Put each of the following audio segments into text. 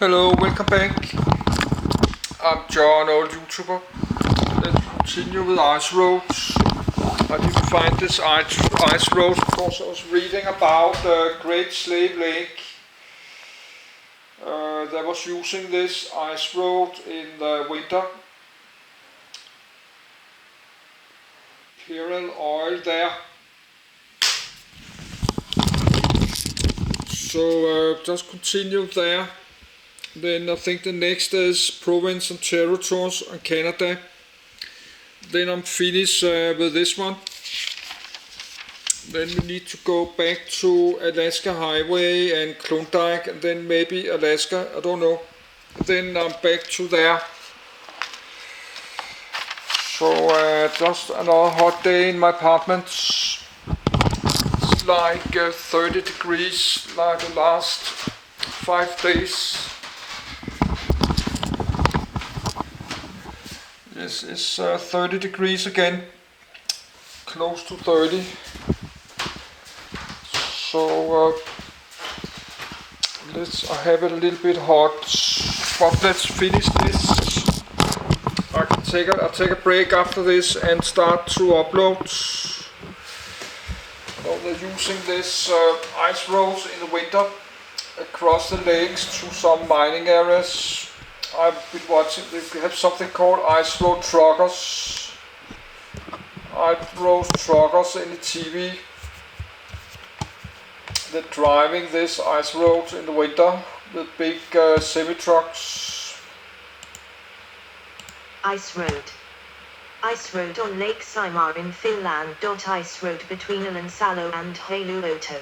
Hello, welcome back. I'm John, old YouTuber. Let's continue with ice roads. I need to find this ice road because I was reading about the Great Slave Lake. They was using this ice road in the winter. Imperial oil there. So just continue there. Then I think the next is province and territories and Canada. Then I'm finished with this one. Then we need to go back to Alaska Highway and Klondike and then maybe Alaska, I don't know. Then I'm back to there. So just another hot day in my apartment. It's like 30 degrees like the last 5 days. This is 30 degrees again, close to 30. So I have it a little bit hot, but let's finish this. I'll take a break after this and start to upload. So they're using this ice roads in the winter across the lakes to some mining areas. I've been watching, they have something called ice road truckers. Ice road truckers in the TV. They're driving this ice road in the winter with big semi-trucks. Ice road. Ice road on Lake Saimaa in Finland. Ice road between Alansalo and Hailuoto.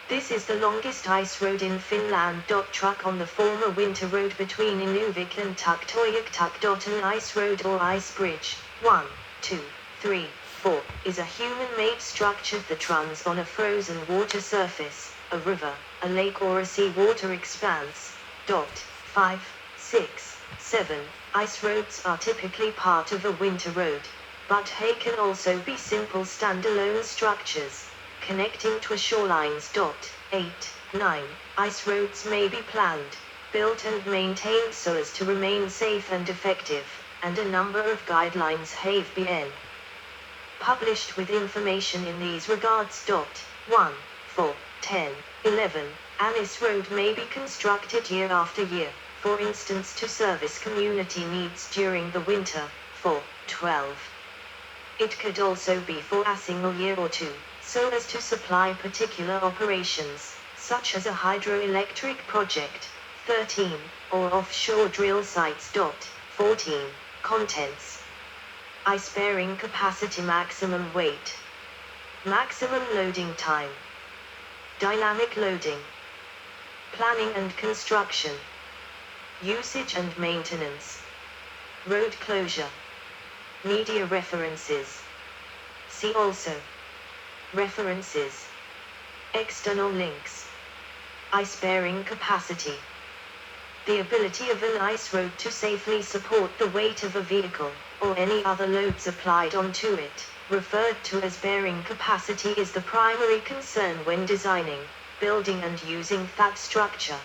This is the longest ice road in Finland. Truck on the former winter road between Inuvik and Tuktoyaktuk. An ice road or ice bridge, 1, 2, 3, 4, is a human-made structure that runs on a frozen water surface, a river, a lake or a seawater expanse. 5, 6, 7, ice roads are typically part of a winter road, but they can also be simple standalone structures connecting to shorelines. 8, 9, ice roads may be planned, built and maintained so as to remain safe and effective, and a number of guidelines have been published with information in these regards. 1, 4, 10, 11, an ice road may be constructed year after year, for instance to service community needs during the winter. 4, 12. It could also be for a single year or two, so as to supply particular operations, such as a hydroelectric project. 13, or offshore drill sites. 14, contents. Ice bearing capacity, maximum weight, maximum loading time, dynamic loading, planning and construction, usage and maintenance, road closure, media references. See also references, external links, ice bearing capacity. The ability of an ice road to safely support the weight of a vehicle, or any other loads applied onto it, referred to as bearing capacity, is the primary concern when designing, building and using that structure.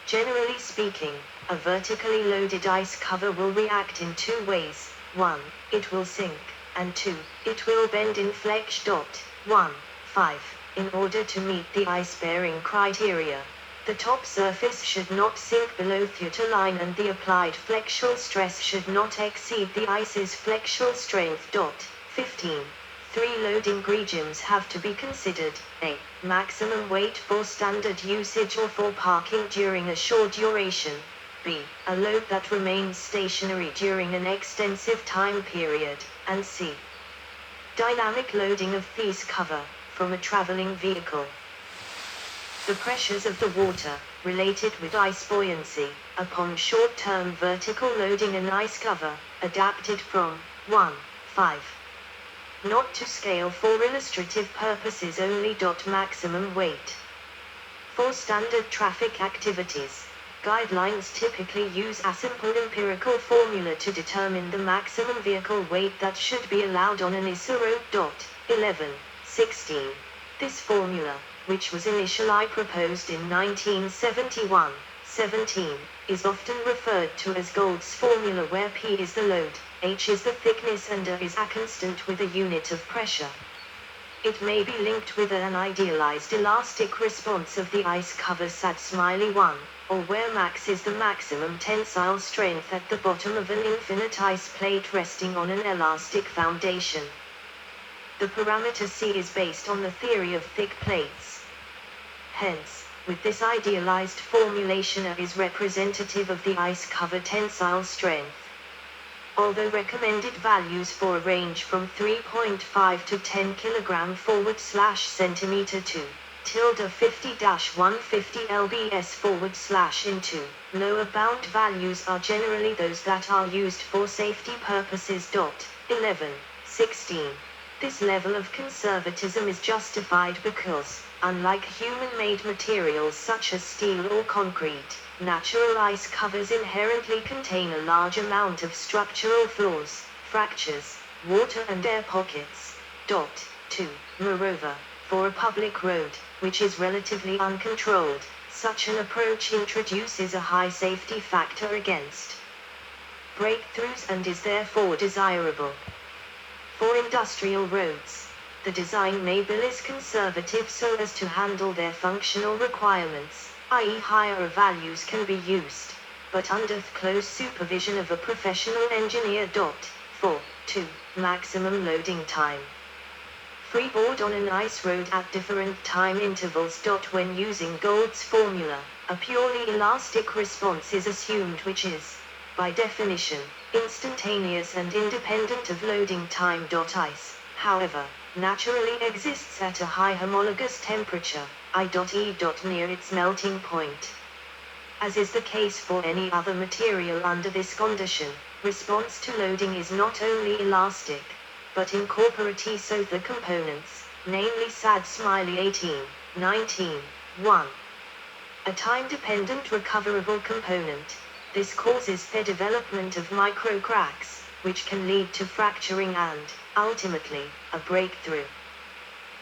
Generally speaking, a vertically loaded ice cover will react in two ways. 1, it will sink, and 2, it will bend in flex. 1, 5, in order to meet the ice-bearing criteria, the top surface should not sink below theta line and the applied flexural stress should not exceed the ice's flexural strength. 15. 3 loading regimes have to be considered: a. maximum weight for standard usage or for parking during a short duration; b. a load that remains stationary during an extensive time period; and c. dynamic loading of ice cover from a traveling vehicle. The pressures of the water, related with ice buoyancy, upon short-term vertical loading and ice cover, adapted from 1, 5. Not to scale for illustrative purposes only. Maximum weight. For standard traffic activities, guidelines typically use a simple empirical formula to determine the maximum vehicle weight that should be allowed on an ISA road. 11, 16. This formula, which was initially proposed in 1971, 17, is often referred to as Gould's formula, where P is the load, H is the thickness and A is a constant with a unit of pressure. It may be linked with an idealized elastic response of the ice cover SAD-1, or where max is the maximum tensile strength at the bottom of an infinite ice plate resting on an elastic foundation. The parameter C is based on the theory of thick plates. Hence, with this idealized formulation, A is representative of the ice cover tensile strength. Although recommended values for a range from 3.5 to 10 kg/centimeter to ~50-150 lbs/into lower bound values are generally those that are used for safety purposes. 11. 16. This level of conservatism is justified because, unlike human-made materials such as steel or concrete, natural ice covers inherently contain a large amount of structural flaws, fractures, water and air pockets. 2. Moreover, for a public road, which is relatively uncontrolled, such an approach introduces a high safety factor against breakthroughs and is therefore desirable. For industrial roads, the design may be less conservative so as to handle their functional requirements, i.e. higher values can be used, but under the close supervision of a professional engineer. 4. 2. Maximum loading time. Freeboard on an ice road at different time intervals. When using Gould's formula, a purely elastic response is assumed, which is, by definition, instantaneous and independent of loading time. Ice, however, naturally exists at a high homologous temperature, I.E. near its melting point. As is the case for any other material under this condition, response to loading is not only elastic, but incorporates so the components, namely SAD-18, 19, 1. A time-dependent recoverable component. This causes the development of microcracks, which can lead to fracturing and, ultimately, a breakthrough.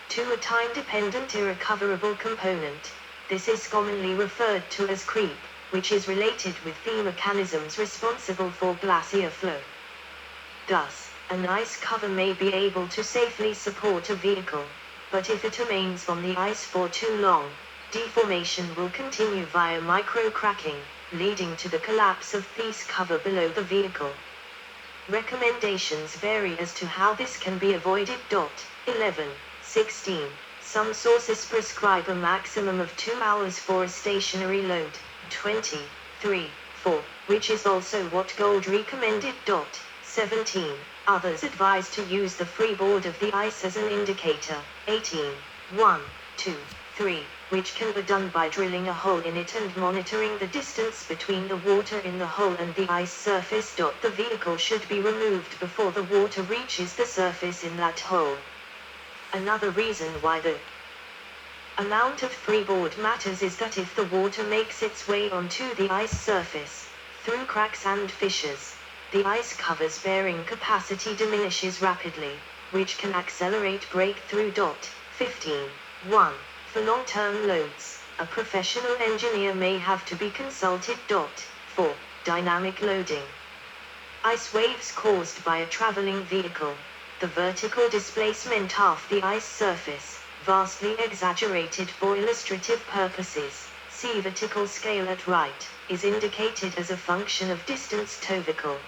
2. A time-dependent irrecoverable component. This is commonly referred to as creep, which is related with the mechanisms responsible for glacier flow. Thus, an ice cover may be able to safely support a vehicle, but if it remains on the ice for too long, deformation will continue via microcracking, leading to the collapse of the ice cover below the vehicle. Recommendations vary as to how this can be avoided. 11. 16. Some sources prescribe a maximum of 2 hours for a stationary load, 20, 3, 4, which is also what Gould recommended. 17. Others advise to use the freeboard of the ice as an indicator, 18, 1, 2, 3, which can be done by drilling a hole in it and monitoring the distance between the water in the hole and the ice surface. The vehicle should be removed before the water reaches the surface in that hole. Another reason why the amount of freeboard matters is that if the water makes its way onto the ice surface, through cracks and fissures, the ice cover's bearing capacity diminishes rapidly, which can accelerate breakthrough. 15. 1. For long-term loads, a professional engineer may have to be consulted. 4. Dynamic loading. Ice waves caused by a traveling vehicle. The vertical displacement of the ice surface, vastly exaggerated for illustrative purposes, see vertical scale at right, is indicated as a function of distance to vehicle.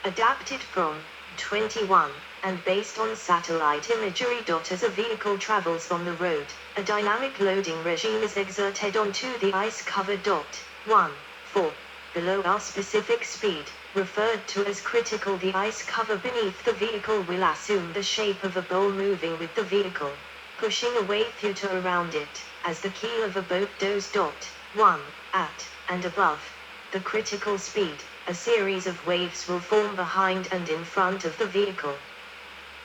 Adapted from 21, and based on satellite imagery. As a vehicle travels on the road, a dynamic loading regime is exerted onto the ice cover. 1. 4. Below our specific speed, referred to as critical, the ice cover beneath the vehicle will assume the shape of a bowl moving with the vehicle, pushing away through to around it, as the keel of a boat does. 1. At, and above, the critical speed, a series of waves will form behind and in front of the vehicle.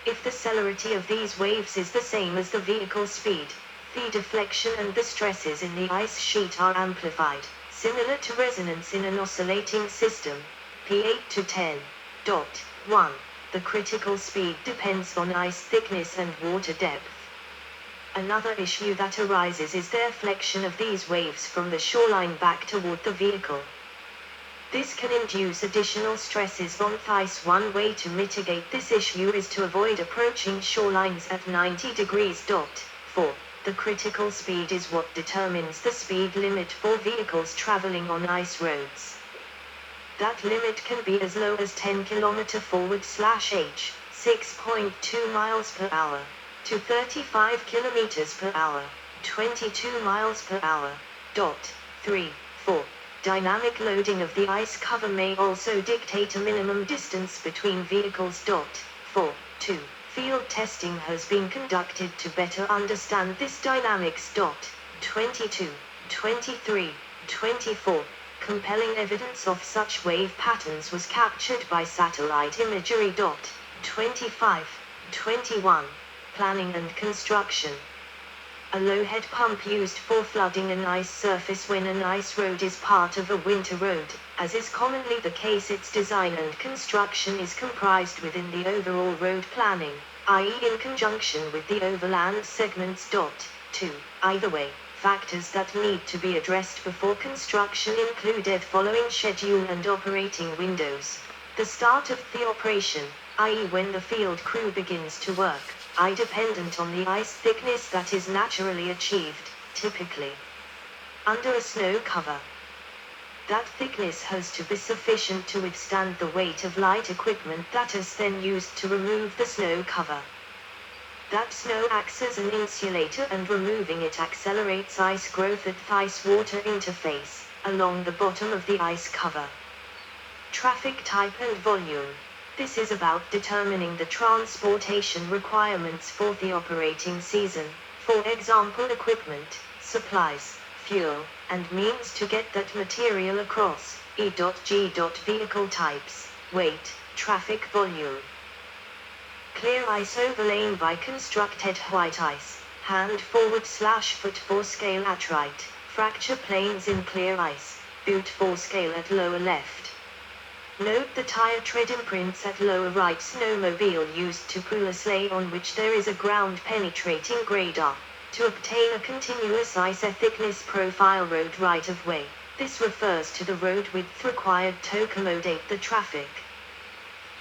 If the celerity of these waves is the same as the vehicle speed, the deflection and the stresses in the ice sheet are amplified, similar to resonance in an oscillating system. P8 to 10. 1. The critical speed depends on ice thickness and water depth. Another issue that arises is the deflection of these waves from the shoreline back toward the vehicle. This can induce additional stresses on the ice. One way to mitigate this issue is to avoid approaching shorelines at 90 degrees. 4. The critical speed is what determines the speed limit for vehicles traveling on ice roads. That limit can be as low as 10 km/h, 6.2 miles per hour, to 35 kilometers per hour, 22 miles per hour. 3. 4. Dynamic loading of the ice cover may also dictate a minimum distance between vehicles. 4. 2. Field testing has been conducted to better understand this dynamics. 22, 23, 24. Compelling evidence of such wave patterns was captured by satellite imagery. 25, 21. Planning and construction. A low-head pump used for flooding an ice surface when an ice road is part of a winter road. As is commonly the case, its design and construction is comprised within the overall road planning, i.e. in conjunction with the overland segments. 2. Either way, factors that need to be addressed before construction include the following: schedule and operating windows. The start of the operation, i.e. when the field crew begins to work, dependent on the ice thickness that is naturally achieved, typically under a snow cover. That thickness has to be sufficient to withstand the weight of light equipment that is then used to remove the snow cover. That snow acts as an insulator, and removing it accelerates ice growth at the ice-water interface, along the bottom of the ice cover. Traffic type and volume. This is about determining the transportation requirements for the operating season, for example equipment, supplies, fuel, and means to get that material across. E.G. Vehicle types, weight, traffic volume. Clear ice overlain by constructed white ice, hand /foot for scale at right, fracture planes in clear ice, boot for scale at lower left. Note the tire tread imprints at lower right. Snowmobile used to pull a sleigh on which there is a ground penetrating grader. To obtain a continuous ice thickness profile road right of way, this refers to the road width required to accommodate the traffic.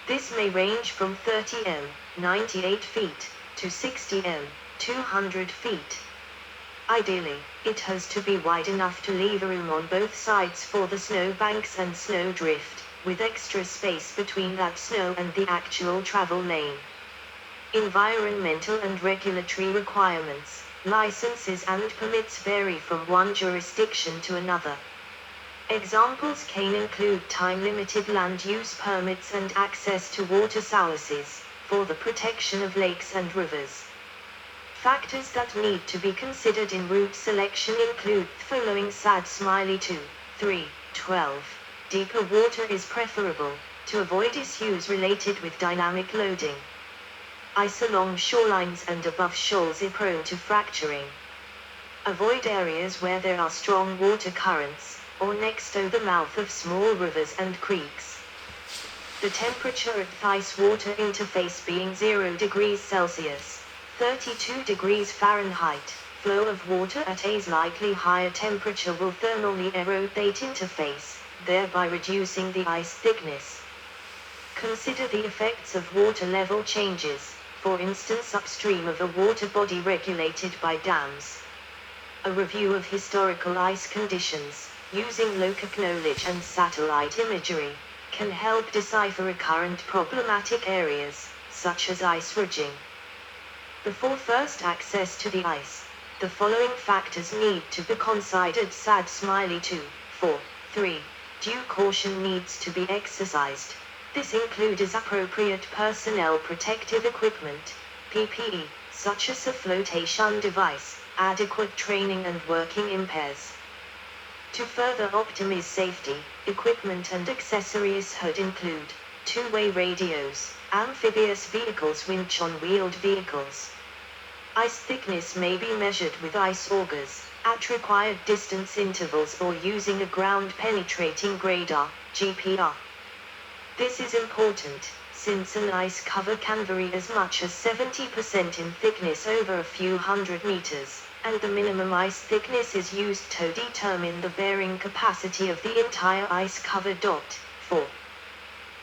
This may range from 30 m, 98 feet, to 60 m, 200 feet. Ideally, it has to be wide enough to leave room on both sides for the snow banks and snow drift, with extra space between that snow and the actual travel lane. Environmental and regulatory requirements, licenses and permits vary from one jurisdiction to another. Examples can include time-limited land use permits and access to water sources, for the protection of lakes and rivers. Factors that need to be considered in route selection include the following: SAD 2, 3, 12. Deeper water is preferable, to avoid issues related with dynamic loading. Ice along shorelines and above shoals is prone to fracturing. Avoid areas where there are strong water currents, or next to the mouth of small rivers and creeks. The temperature at the ice-water interface being 0 degrees Celsius, 32 degrees Fahrenheit, flow of water at a slightly higher temperature will thermally erode that interface, thereby reducing the ice thickness. Consider the effects of water level changes, for instance upstream of a water body regulated by dams. A review of historical ice conditions, using local knowledge and satellite imagery, can help decipher recurrent problematic areas, such as ice ridging. Before first access to the ice, the following factors need to be considered: SAD 2, 4, 3. Due caution needs to be exercised. This includes appropriate personnel protective equipment, PPE, such as a flotation device, adequate training and working in pairs. To further optimize safety, equipment and accessories should include two-way radios, amphibious vehicles, winch on wheeled vehicles. Ice thickness may be measured with ice augers, at required distance intervals, or using a ground penetrating grader, GPR. This is important, since an ice cover can vary as much as 70% in thickness over a few hundred meters, and the minimum ice thickness is used to determine the bearing capacity of the entire ice cover. 4.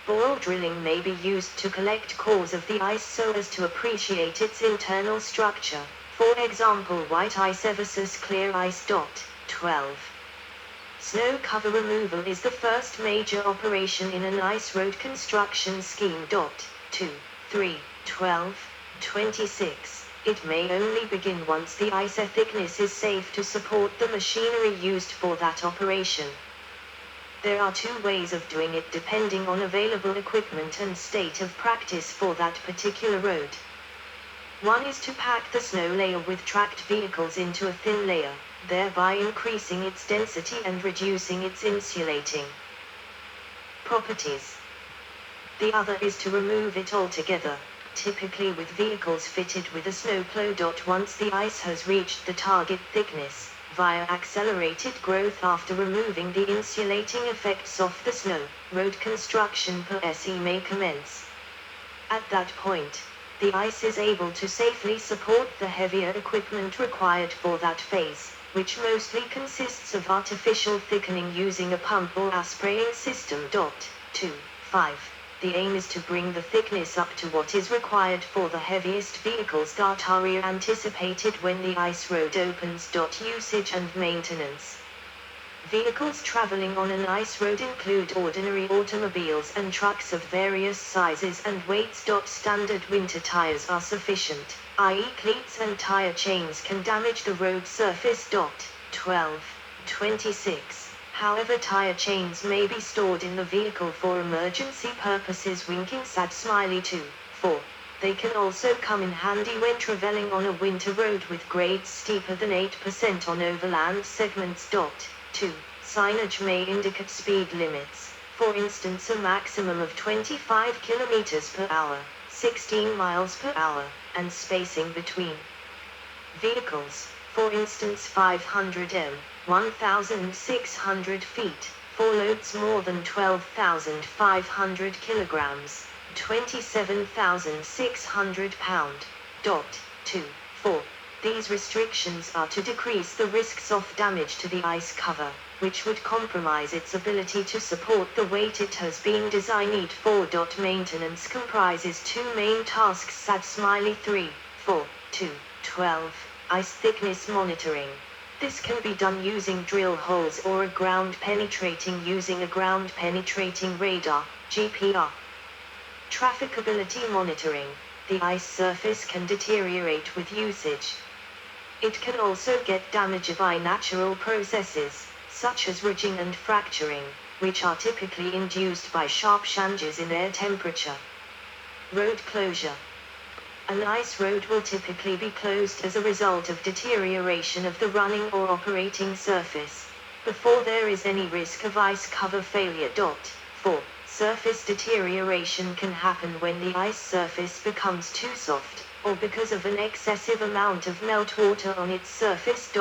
Bore drilling may be used to collect cores of the ice so as to appreciate its internal structure, for example white ice versus clear ice. 12. Snow cover removal is the first major operation in an ice road construction scheme. 2, 3, 12, 26. It may only begin once the ice thickness is safe to support the machinery used for that operation. There are two ways of doing it depending on available equipment and state of practice for that particular road. One is to pack the snow layer with tracked vehicles into a thin layer, thereby increasing its density and reducing its insulating properties. The other is to remove it altogether, typically with vehicles fitted with a snowplow. Once the ice has reached the target thickness, via accelerated growth after removing the insulating effects of the snow, road construction per se may commence. At that point, the ice is able to safely support the heavier equipment required for that phase, which mostly consists of artificial thickening using a pump or a spraying system. 2, 5. The aim is to bring the thickness up to what is required for the heaviest vehicles that are anticipated when the ice road opens. Usage and maintenance. Vehicles traveling on an ice road include ordinary automobiles and trucks of various sizes and weights. Standard winter tires are sufficient, i.e. cleats and tire chains can damage the road surface. 12, 26. However, tire chains may be stored in the vehicle for emergency purposes. Winking sad smiley 2, 4. They can also come in handy when traveling on a winter road with grades steeper than 8% on overland segments. 2. Signage may indicate speed limits, for instance a maximum of 25 km per hour, 16 miles per hour, and spacing between vehicles, for instance 500 m, 1,600 feet, for loads more than 12,500 kilograms, 27,600 pound. 2, 4. These restrictions are to decrease the risks of damage to the ice cover, which would compromise its ability to support the weight it has been designed for. Maintenance comprises two main tasks. Sad smiley 3, 4, 2, 12. Ice thickness monitoring. This can be done using drill holes or a ground penetrating using a ground penetrating radar, GPR. Trafficability monitoring. The ice surface can deteriorate with usage. It can also get damaged by natural processes, such as ridging and fracturing, which are typically induced by sharp changes in air temperature. Road closure. An ice road will typically be closed as a result of deterioration of the running or operating surface, before there is any risk of ice cover failure. 4. Surface deterioration can happen when the ice surface becomes too soft, or because of an excessive amount of meltwater on its surface.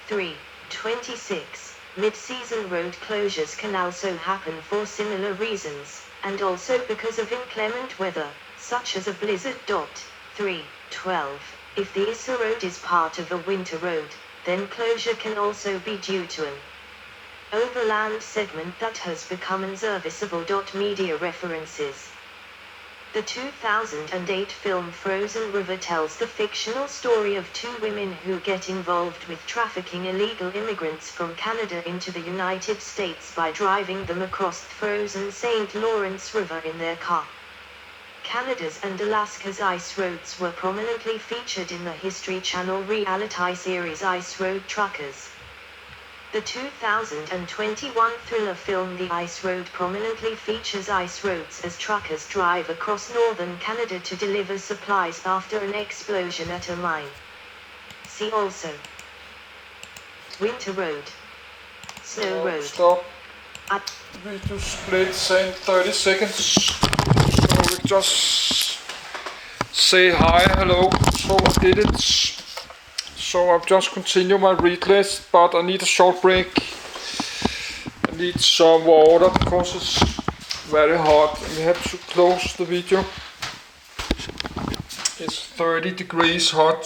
3. 26. Mid-season road closures can also happen for similar reasons, and also because of inclement weather, such as a blizzard. 3, 12. If the ice road is part of a winter road, then closure can also be due to an overland segment that has become unserviceable. Media references. The 2008 film Frozen River tells the fictional story of two women who get involved with trafficking illegal immigrants from Canada into the United States by driving them across the frozen St. Lawrence River in their car. Canada's and Alaska's ice roads were prominently featured in the History Channel reality series Ice Road Truckers. The 2021 thriller film The Ice Road prominently features ice roads as truckers drive across northern Canada to deliver supplies after an explosion at a mine. See also Winter Road, Snow Road. Stop. Video splits in 30 seconds. So we just say hi, hello. So I did it. So I've just continued my read list, but I need a short break. I need some water because it's very hot. We have to close the video. It's 30 degrees hot.